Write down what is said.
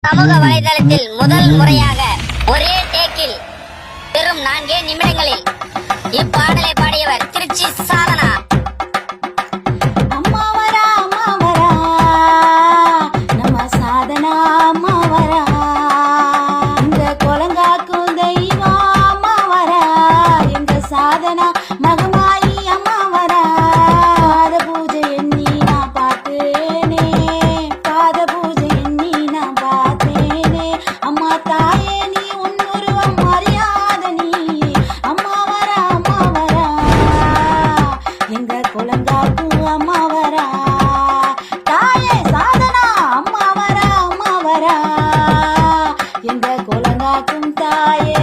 சமூக வலைதளத்தில் முதல் முறையாக ஒரே டேக்கில் வெறும் 4 நிமிடங்களில் இப்பாடலை பாடியவர் திருச்சி சாதனா. அம்மா வரா நம்ம சாதனா அம்மா வரா, இந்த குலங்காக்கும் தெய்வம் அம்மா வரா, எங்க சாதனா மகமாயி அம்மா வரா. பாத பூஜை எண்ணி நான் பார்த்தேனே, பாத பூஜை எண்ணி நான் பார்த்தேனே. அம்மா தாயே நீ உன்னுருவம் மரியாத நீ, அம்மா வரா எங்க குலங்காக்கும் அம்மா வரா. தாயே சாதனா அம்மா வரா எங்க குலங்காக்கும் தாயே.